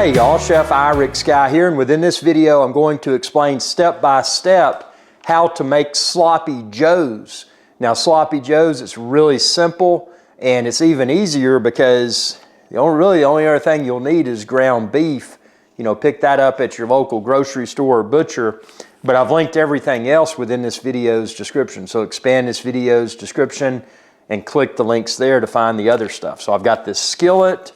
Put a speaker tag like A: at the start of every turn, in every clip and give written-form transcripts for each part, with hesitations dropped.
A: Hey y'all, Chef IrixGuy here, and within this video I'm going to explain step by step how to make sloppy joes. Now sloppy joes, it's really simple and it's even easier because the only other thing you'll need is ground beef. You know, pick that up at your local grocery store or butcher, but I've linked everything else within this video's description. So expand this video's description and click the links there to find the other stuff. So I've got this skillet.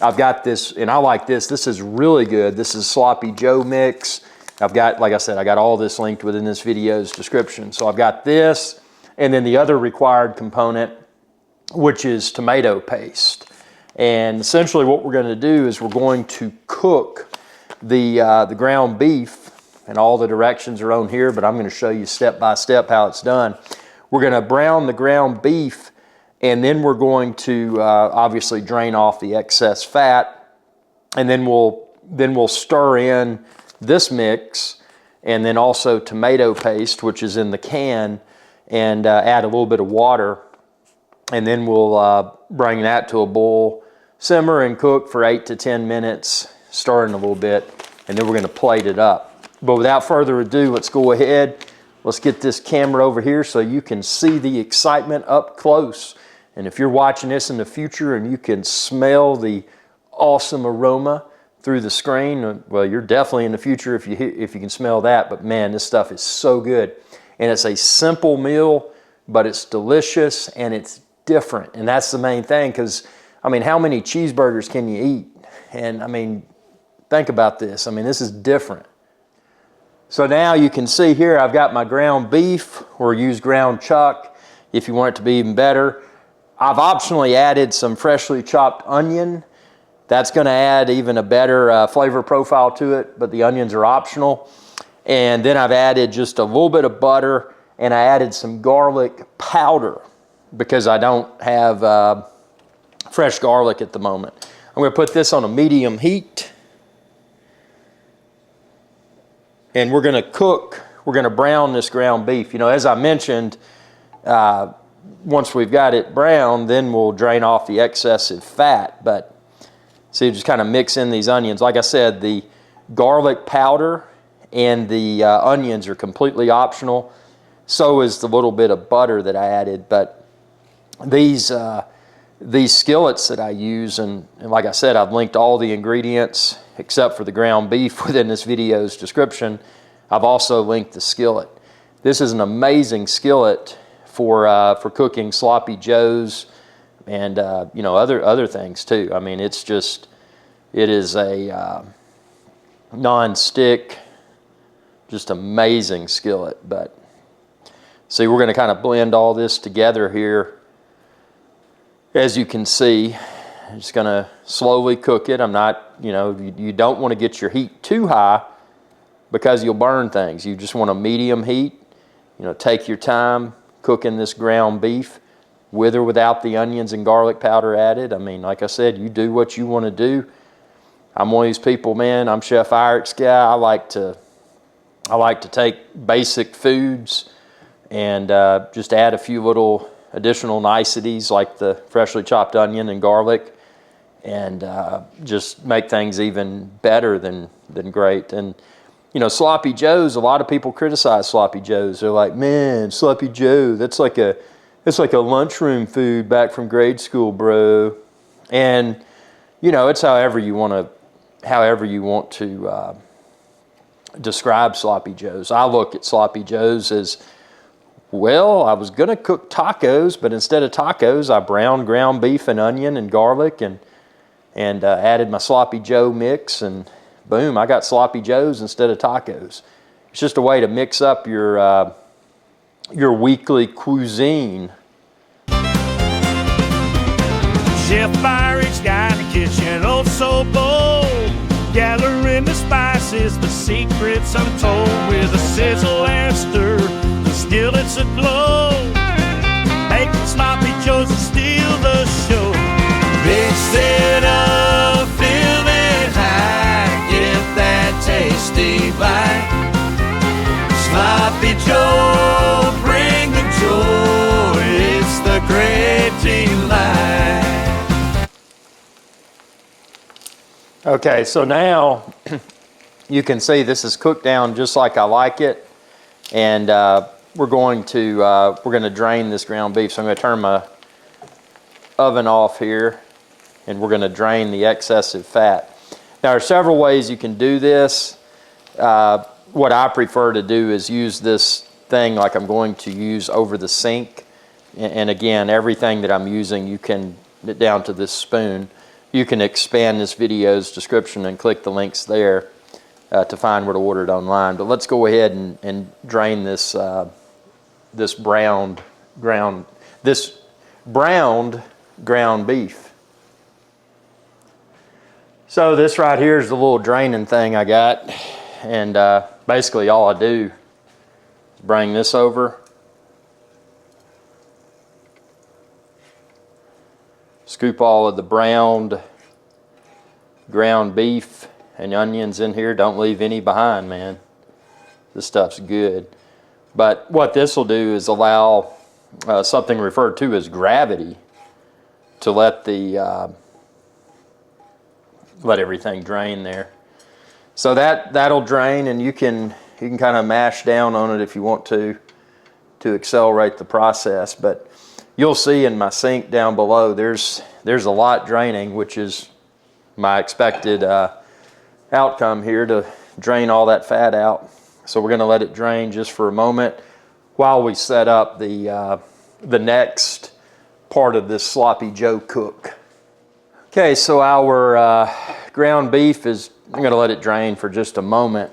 A: I've got this, and I like this. This is really good. This is sloppy joe mix. I've got, like I said, I got all this linked within this video's description. So I've got this, and then the other required component, which is tomato paste. And essentially what we're going to do is we're going to cook the ground beef, and all the directions are on here, but I'm going to show you step by step how it's done. We're going to brown the ground beef, and then we're going to obviously drain off the excess fat, and then we'll stir in this mix, and then also tomato paste, which is in the can, and add a little bit of water, and then we'll bring that to a boil, simmer and cook for 8 to 10 minutes, stirring a little bit, and then we're going to plate it up. But without further ado, let's go ahead. Let's get this camera over here so you can see the excitement up close. And if you're watching this in the future and you can smell the awesome aroma through the screen, well, you're definitely in the future if you can smell that. But man, this stuff is so good. And it's a simple meal, but it's delicious and it's different. And that's the main thing, because, I mean, how many cheeseburgers can you eat? And I mean, think about this. I mean, this is different. So now you can see here, I've got my ground beef, or use ground chuck if you want it to be even better. I've optionally added some freshly chopped onion. That's going to add even a better flavor profile to it, but the onions are optional. And then I've added just a little bit of butter, and I added some garlic powder because I don't have fresh garlic at the moment. I'm going to put this on a medium heat, and we're going to brown this ground beef. You know, as I mentioned, once we've got it brown, then we'll drain off the excessive fat. But see, just kind of mix in these onions. Like I said, the garlic powder and the onions are completely optional. So is the little bit of butter that I added. But these skillets that I use, and like I said, I've linked all the ingredients except for the ground beef within this video's description. I've also linked the skillet. This is an amazing skillet for cooking sloppy joes and you know, other things too. I mean, it is a non-stick, just amazing skillet. But see, we're going to kind of blend all this together here. As you can see, I'm just going to slowly cook it. I'm not, you know, you don't want to get your heat too high because you'll burn things. You just want a medium heat. You know, take your time cooking this ground beef with or without the onions and garlic powder added. I mean, like I said, you do what you want to do. I'm one of these people, man. I'm Chef IrixGuy. I like to take basic foods and just add a few little additional niceties like the freshly chopped onion and garlic, and just make things even better than great. And you know, sloppy joes, a lot of people criticize sloppy joes. They're like, man, sloppy joe, it's like a lunchroom food back from grade school, bro. And you know, it's however you want to describe sloppy joes. I look at sloppy joes as, well, I was gonna cook tacos, but instead of tacos, I browned ground beef and onion and garlic and added my sloppy joe mix, and boom, I got sloppy joes instead of tacos. It's just a way to mix up your weekly cuisine.
B: Chef IrixGuy in the kitchen, oh so bold, gathering the spices, the secrets untold, with a sizzle and stir, the skillets aglow, making sloppy joes and steal the show. Mix it up, fill it high, get that tasty bite. Sloppy Joe, bring the joy, it's the great delight.
A: Okay, so now you can see this is cooked down just like I like it, and we're going to drain this ground beef. So I'm going to turn my oven off here, and we're going to drain the excessive fat. Now, there are several ways you can do this. What I prefer to do is use this thing like I'm going to use over the sink, and again, everything that I'm using, you can, down to this spoon, you can expand this video's description and click the links there to find where to order it online. But let's go ahead and drain this this browned ground beef. So this right here is the little draining thing I got, and basically all I do is bring this over, scoop all of the browned ground beef and onions in here. Don't leave any behind, man. This stuff's good. But what this will do is allow something referred to as gravity to let everything drain there. So that'll drain, and you can kind of mash down on it if you want to accelerate the process. But you'll see in my sink down below, there's a lot draining, which is my expected outcome here, to drain all that fat out. So we're going to let it drain just for a moment while we set up the next part of this sloppy Joe cook. Okay, so our ground beef I'm going to let it drain for just a moment.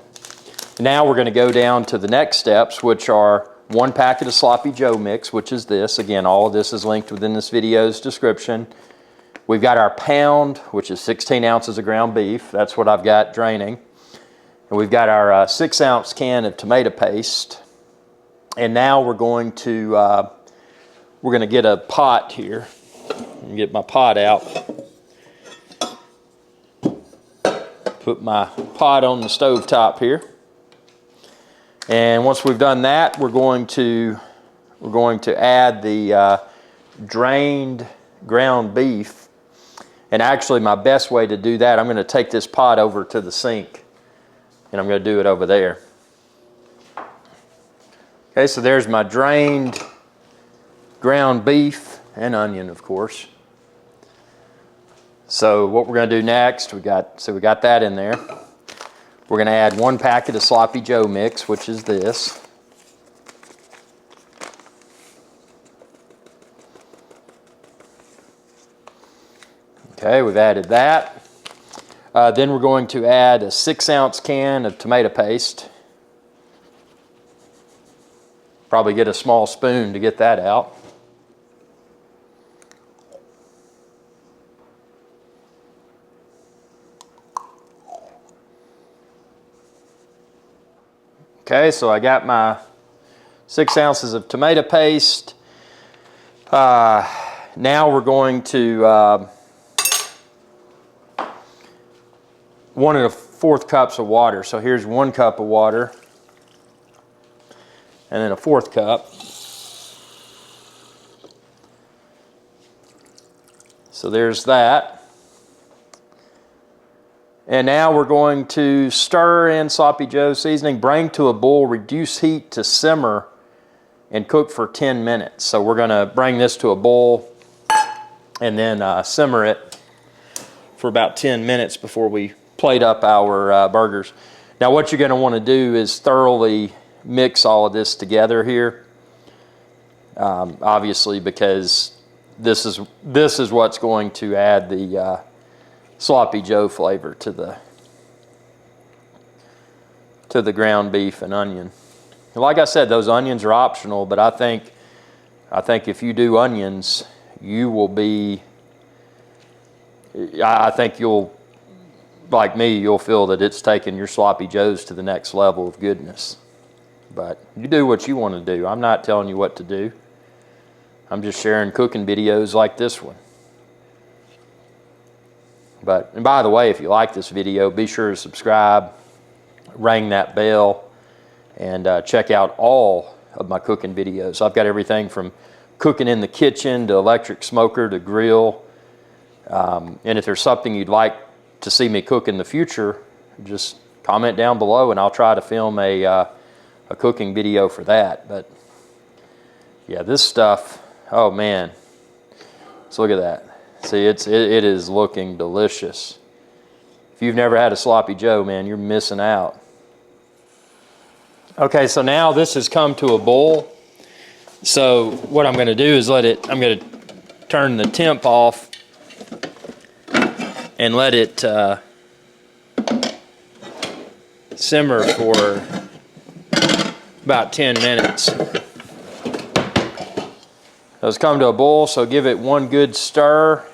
A: Now we're going to go down to the next steps, which are 1 packet of sloppy Joe mix, which is this. Again, all of this is linked within this video's description. We've got our pound, which is 16 ounces of ground beef. That's what I've got draining. And we've got our 6-ounce can of tomato paste. And now we're going to get a pot here. Let me get my pot out. Put my pot on the stove top here. And once we've done that, we're going to add the drained ground beef. And actually, my best way to do that, I'm going to take this pot over to the sink, and I'm going to do it over there. Okay, so there's my drained ground beef and onion, of course. So what we're going to do next, we got that in there. We're going to add 1 packet of sloppy Joe mix, which is this. Okay, we've added that. Then we're going to add a 6-ounce can of tomato paste. Probably get a small spoon to get that out. Okay, so I got my 6 ounces of tomato paste. Now we're going to 1 1/4 cups of water. So here's 1 cup of water, and then a 1/4 cup. So there's that. And now we're going to stir in sloppy Joe seasoning, bring to a boil, reduce heat to simmer, and cook for 10 minutes. So we're going to bring this to a boil and then simmer it for about 10 minutes before we plate up our burgers. Now what you're going to want to do is thoroughly mix all of this together here, obviously, because this is what's going to add the sloppy Joe flavor to the ground beef and onion. Like I said, those onions are optional, but I think if you do onions, you will be, I think you'll, like me, you'll feel that it's taken your sloppy Joes to the next level of goodness. But you do what you want to do. I'm not telling you what to do. I'm just sharing cooking videos like this one. And by the way, if you like this video, be sure to subscribe, ring that bell, and check out all of my cooking videos. I've got everything from cooking in the kitchen to electric smoker to grill. And if there's something you'd like to see me cook in the future, just comment down below and I'll try to film a cooking video for that. But yeah, this stuff, oh man, let's look at that. See, it is looking delicious. If you've never had a sloppy joe, man, you're missing out. Okay, so now this has come to a boil. So what I'm gonna do is I'm gonna turn the temp off and let it simmer for about 10 minutes. So it's come to a boil, so give it one good stir.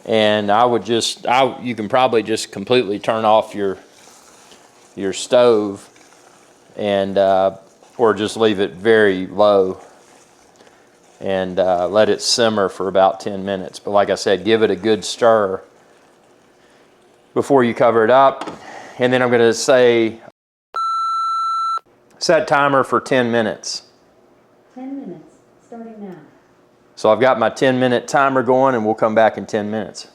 A: And you can probably just completely turn off your stove and or just leave it very low and let it simmer for about 10 minutes. But like I said, give it a good stir before you cover it up. And then I'm going to say set timer for 10 minutes.
C: 10 minutes, starting now.
A: So I've got my 10-minute timer going, and we'll come back in 10 minutes.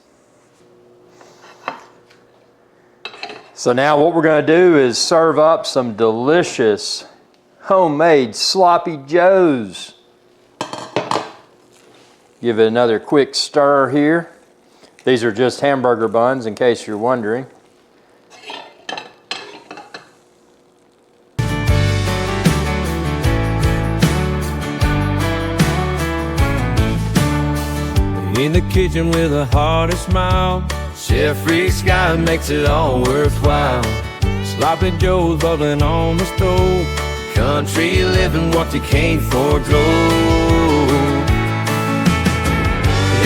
A: So now what we're going to do is serve up some delicious homemade sloppy joes. Give it another quick stir here. These are just hamburger buns, in case you're wondering.
D: In the kitchen with a hearty smile, Chef IrixGuy makes it all worthwhile. Sloppy joes bubbling on the stove, country living what you can't forego.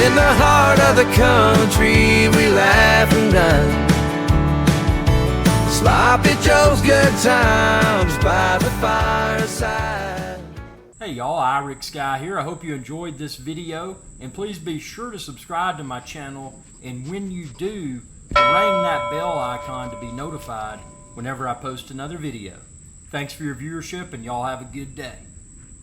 D: In the heart of the country we laugh and dine. Sloppy joes, good times by the fireside.
A: Hey y'all, IrixGuy here. I hope you enjoyed this video, and please be sure to subscribe to my channel, and when you do, ring that bell icon to be notified whenever I post another video. Thanks for your viewership, and y'all have a good day.